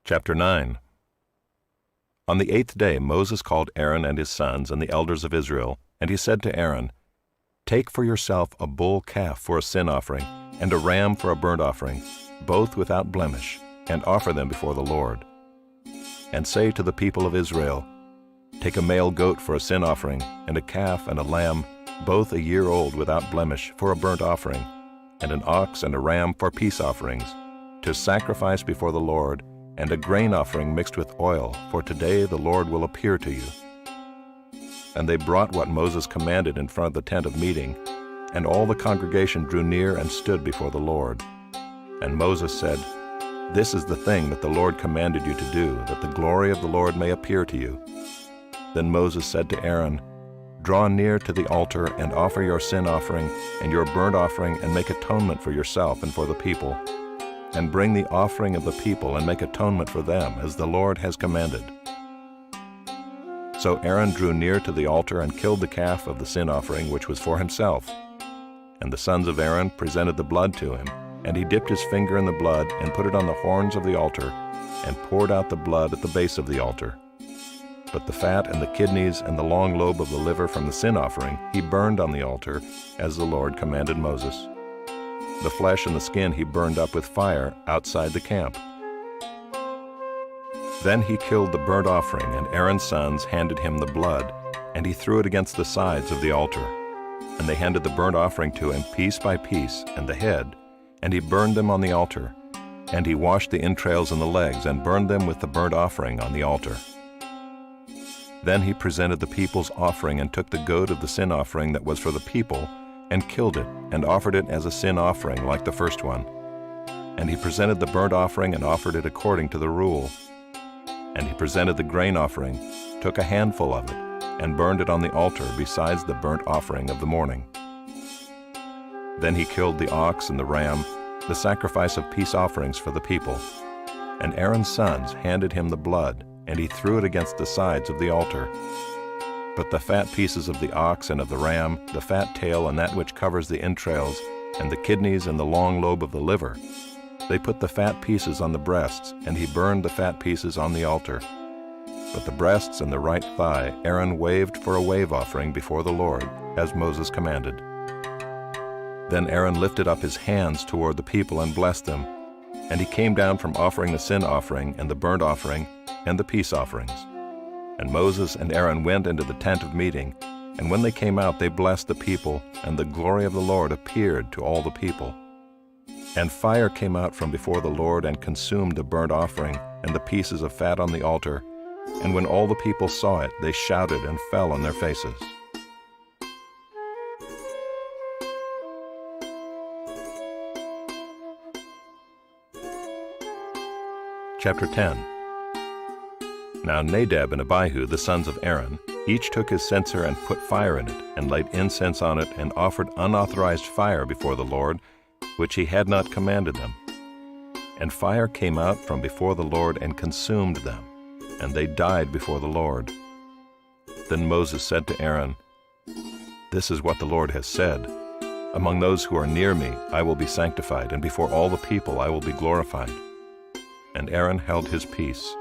Chapter 9. On the 8th day Moses called Aaron and his sons and the elders of Israel, and he said to Aaron, "Take for yourself a bull calf for a sin offering, and a ram for a burnt offering, both without blemish, and offer them before the Lord. And say to the people of Israel, Take a male goat for a sin offering, and a calf and a lamb, both a year old without blemish, for a burnt offering, and an ox and a ram for peace offerings, to sacrifice before the Lord, and a grain offering mixed with oil, for today the Lord will appear to you." And they brought what Moses commanded in front of the tent of meeting, and all the congregation drew near and stood before the Lord. And Moses said, "This is the thing that the Lord commanded you to do, that the glory of the Lord may appear to you." Then Moses said to Aaron, "Draw near to the altar and offer your sin offering and your burnt offering, and make atonement for yourself and for the people. And bring the offering of the people and make atonement for them, as the Lord has commanded." So Aaron drew near to the altar and killed the calf of the sin offering, which was for himself. And the sons of Aaron presented the blood to him, and he dipped his finger in the blood and put it on the horns of the altar, and poured out the blood at the base of the altar. But the fat and the kidneys and the long lobe of the liver from the sin offering he burned on the altar, as the Lord commanded Moses. The flesh and the skin he burned up with fire outside the camp. Then he killed the burnt offering, and Aaron's sons handed him the blood, and he threw it against the sides of the altar. And they handed the burnt offering to him piece by piece, and the head, and he burned them on the altar. And he washed the entrails and the legs, and burned them with the burnt offering on the altar. Then he presented the people's offering, and took the goat of the sin offering that was for the people, and killed it, and offered it as a sin offering like the first one. And he presented the burnt offering and offered it according to the rule. And he presented the grain offering, took a handful of it, and burned it on the altar besides the burnt offering of the morning. Then he killed the ox and the ram, the sacrifice of peace offerings for the people. And Aaron's sons handed him the blood, and he threw it against the sides of the altar. But the fat pieces of the ox and of the ram, the fat tail and that which covers the entrails, and the kidneys and the long lobe of the liver, they put the fat pieces on the breasts, and he burned the fat pieces on the altar. But the breasts and the right thigh Aaron waved for a wave offering before the Lord, as Moses commanded. Then Aaron lifted up his hands toward the people and blessed them, and he came down from offering the sin offering and the burnt offering and the peace offerings. And Moses and Aaron went into the tent of meeting, and when they came out they blessed the people, and the glory of the Lord appeared to all the people. And fire came out from before the Lord and consumed the burnt offering and the pieces of fat on the altar, and when all the people saw it, they shouted and fell on their faces. Chapter 10. Now Nadab and Abihu, the sons of Aaron, each took his censer and put fire in it, and laid incense on it, and offered unauthorized fire before the Lord, which he had not commanded them. And fire came out from before the Lord and consumed them, and they died before the Lord. Then Moses said to Aaron, "This is what the Lord has said, Among those who are near me I will be sanctified, and before all the people I will be glorified." And Aaron held his peace.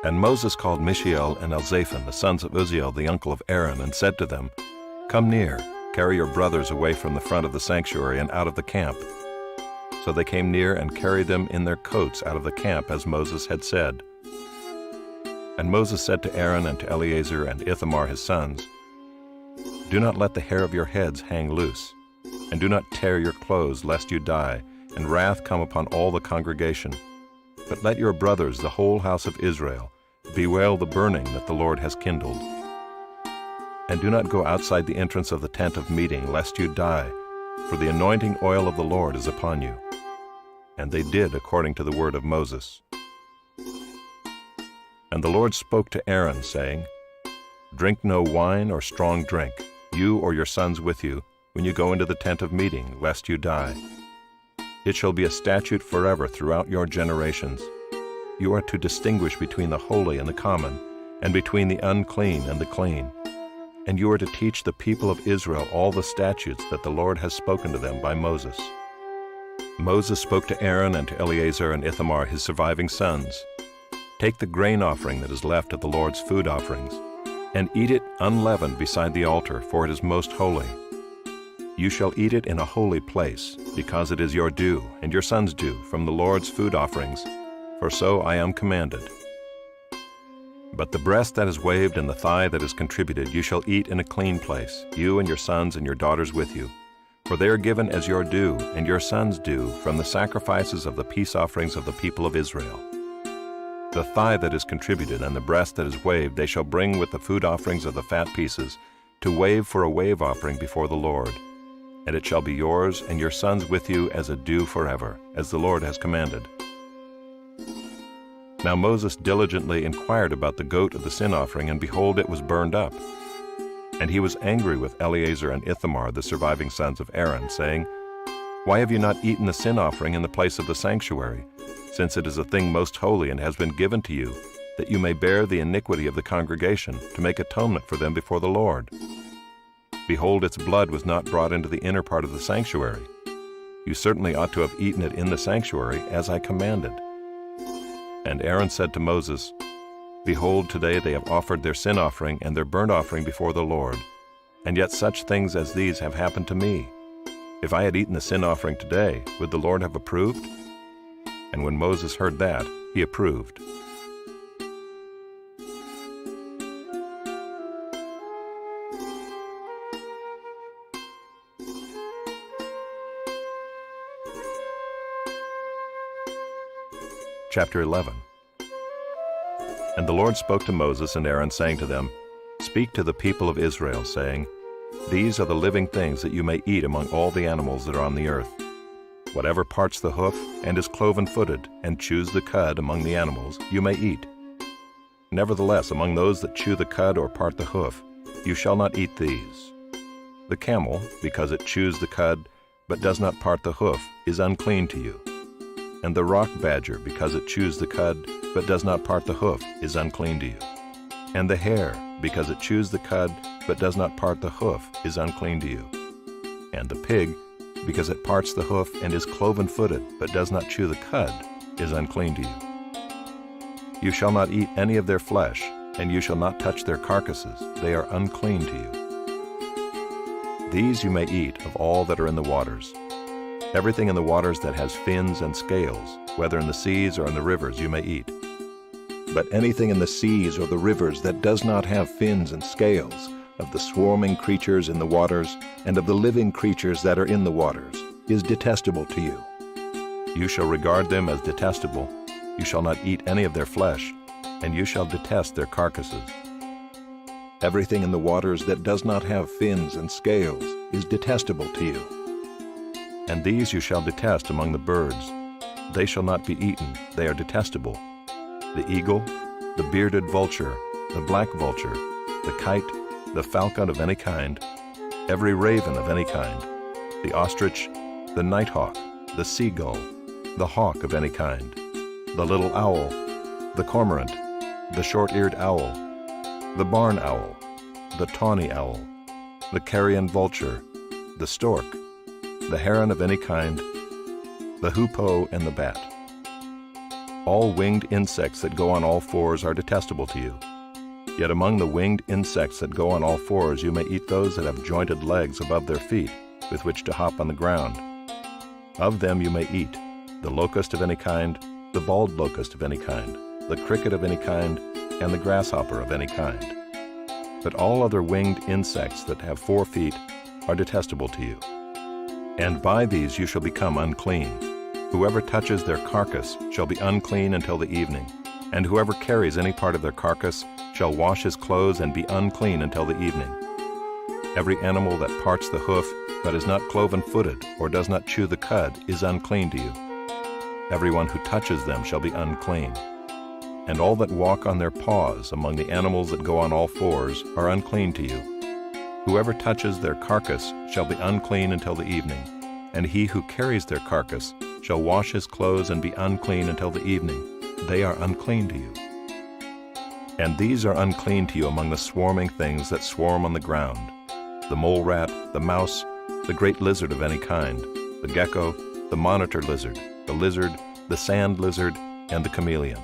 And Moses called Mishael and Elzaphan, the sons of Uzziel, the uncle of Aaron, and said to them, "Come near, carry your brothers away from the front of the sanctuary and out of the camp." So they came near and carried them in their coats out of the camp, as Moses had said. And Moses said to Aaron and to Eleazar and Ithamar his sons, "Do not let the hair of your heads hang loose, and do not tear your clothes, lest you die, and wrath come upon all the congregation. But let your brothers, the whole house of Israel, bewail the burning that the Lord has kindled. And do not go outside the entrance of the tent of meeting, lest you die, for the anointing oil of the Lord is upon you." And they did according to the word of Moses. And the Lord spoke to Aaron, saying, "Drink no wine or strong drink, you or your sons with you, when you go into the tent of meeting, lest you die. It shall be a statute forever throughout your generations. You are to distinguish between the holy and the common, and between the unclean and the clean. And you are to teach the people of Israel all the statutes that the Lord has spoken to them by Moses." Moses spoke to Aaron and to Eleazar and Ithamar his surviving sons, Take the grain offering that is left of the Lord's food offerings, and eat it unleavened beside the altar, for it is most holy. You shall eat it in a holy place, because it is your due and your son's due from the Lord's food offerings, for so I am commanded. But the breast that is waved and the thigh that is contributed you shall eat in a clean place, you and your sons and your daughters with you, for they are given as your due and your son's due from the sacrifices of the peace offerings of the people of Israel. The thigh that is contributed and the breast that is waved they shall bring with the food offerings of the fat pieces to wave for a wave offering before the Lord. And it shall be yours and your sons with you as a due forever, as the Lord has commanded. Now Moses diligently inquired about the goat of the sin offering, and behold, it was burned up. And he was angry with Eleazar and Ithamar, the surviving sons of Aaron, saying, Why have you not eaten the sin offering in the place of the sanctuary, since it is a thing most holy and has been given to you, that you may bear the iniquity of the congregation, to make atonement for them before the Lord? Behold, its blood was not brought into the inner part of the sanctuary. You certainly ought to have eaten it in the sanctuary, as I commanded. And Aaron said to Moses, Behold, today they have offered their sin offering and their burnt offering before the Lord, and yet such things as these have happened to me. If I had eaten the sin offering today, would the Lord have approved? And when Moses heard that, he approved. Chapter 11. And the Lord spoke to Moses and Aaron, saying to them, Speak to the people of Israel, saying, These are the living things that you may eat among all the animals that are on the earth. Whatever parts the hoof and is cloven-footed, and chews the cud among the animals, you may eat. Nevertheless, among those that chew the cud or part the hoof, you shall not eat these. The camel, because it chews the cud, but does not part the hoof, is unclean to you. And the rock badger, because it chews the cud, but does not part the hoof, is unclean to you. And the hare, because it chews the cud, but does not part the hoof, is unclean to you. And the pig, because it parts the hoof and is cloven-footed, but does not chew the cud, is unclean to you. You shall not eat any of their flesh, and you shall not touch their carcasses, they are unclean to you. These you may eat of all that are in the waters. Everything in the waters that has fins and scales, whether in the seas or in the rivers, you may eat. But anything in the seas or the rivers that does not have fins and scales, of the swarming creatures in the waters, and of the living creatures that are in the waters, is detestable to you. You shall regard them as detestable. You shall not eat any of their flesh, and you shall detest their carcasses. Everything in the waters that does not have fins and scales is detestable to you. And these you shall detest among the birds. They shall not be eaten, they are detestable. The eagle, the bearded vulture, the black vulture, the kite, the falcon of any kind, every raven of any kind, the ostrich, the nighthawk, the seagull, the hawk of any kind, the little owl, the cormorant, the short-eared owl, the barn owl, the tawny owl, the carrion vulture, the stork, the heron of any kind, the hoopoe and the bat. All winged insects that go on all fours are detestable to you. Yet among the winged insects that go on all fours you may eat those that have jointed legs above their feet, with which to hop on the ground. Of them you may eat the locust of any kind, the bald locust of any kind, the cricket of any kind, and the grasshopper of any kind. But all other winged insects that have 4 feet are detestable to you. And by these you shall become unclean. Whoever touches their carcass shall be unclean until the evening, and whoever carries any part of their carcass shall wash his clothes and be unclean until the evening. Every animal that parts the hoof, but is not cloven-footed, or does not chew the cud, is unclean to you. Everyone who touches them shall be unclean. And all that walk on their paws among the animals that go on all fours are unclean to you. Whoever touches their carcass shall be unclean until the evening, and he who carries their carcass shall wash his clothes and be unclean until the evening. They are unclean to you. And these are unclean to you among the swarming things that swarm on the ground, the mole rat, the mouse, the great lizard of any kind, the gecko, the monitor lizard, the sand lizard, and the chameleon.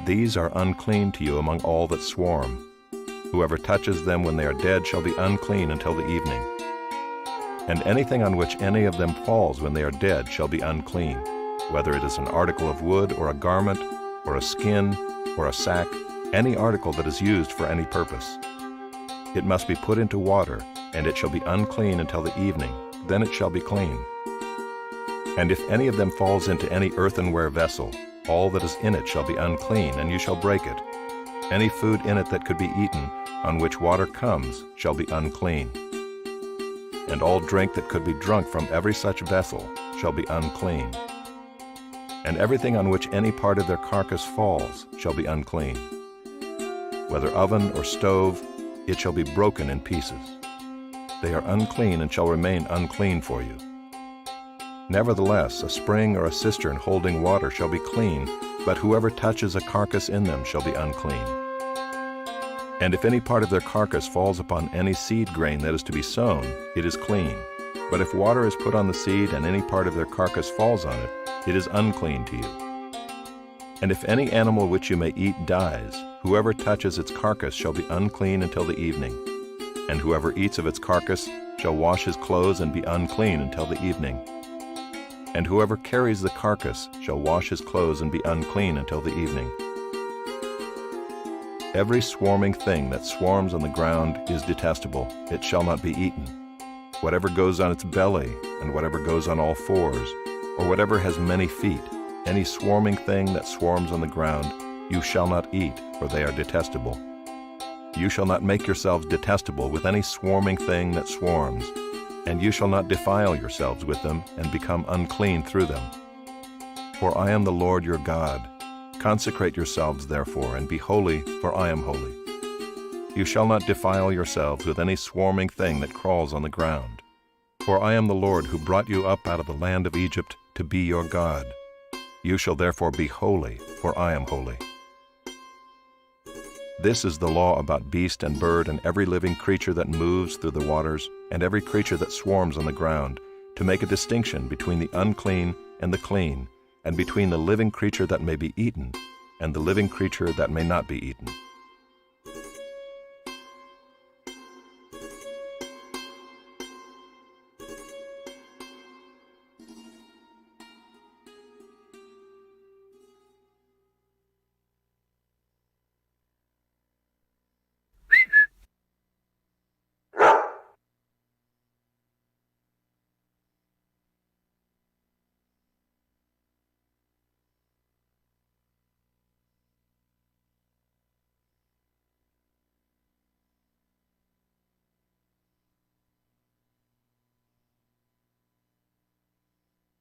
These are unclean to you among all that swarm. Whoever touches them when they are dead shall be unclean until the evening. And anything on which any of them falls when they are dead shall be unclean, whether it is an article of wood or a garment or a skin or a sack, any article that is used for any purpose. It must be put into water, and it shall be unclean until the evening, then it shall be clean. And if any of them falls into any earthenware vessel, all that is in it shall be unclean, and you shall break it. Any food in it that could be eaten, on which water comes, shall be unclean. And all drink that could be drunk from every such vessel shall be unclean. And everything on which any part of their carcass falls shall be unclean. Whether oven or stove, it shall be broken in pieces. They are unclean and shall remain unclean for you. Nevertheless, a spring or a cistern holding water shall be clean, but whoever touches a carcass in them shall be unclean. And if any part of their carcass falls upon any seed grain that is to be sown, it is clean. But if water is put on the seed and any part of their carcass falls on it, it is unclean to you. And if any animal which you may eat dies, whoever touches its carcass shall be unclean until the evening. And whoever eats of its carcass shall wash his clothes and be unclean until the evening. And whoever carries the carcass shall wash his clothes and be unclean until the evening. Every swarming thing that swarms on the ground is detestable. It shall not be eaten. Whatever goes on its belly, and whatever goes on all fours, or whatever has many feet, any swarming thing that swarms on the ground, you shall not eat, for they are detestable. You shall not make yourselves detestable with any swarming thing that swarms, and you shall not defile yourselves with them and become unclean through them. For I am the Lord your God. Consecrate yourselves therefore, and be holy, for I am holy. You shall not defile yourselves with any swarming thing that crawls on the ground. For I am the Lord who brought you up out of the land of Egypt to be your God. You shall therefore be holy, for I am holy. This is the law about beast and bird and every living creature that moves through the waters and every creature that swarms on the ground, to make a distinction between the unclean and the clean, and between the living creature that may be eaten and the living creature that may not be eaten.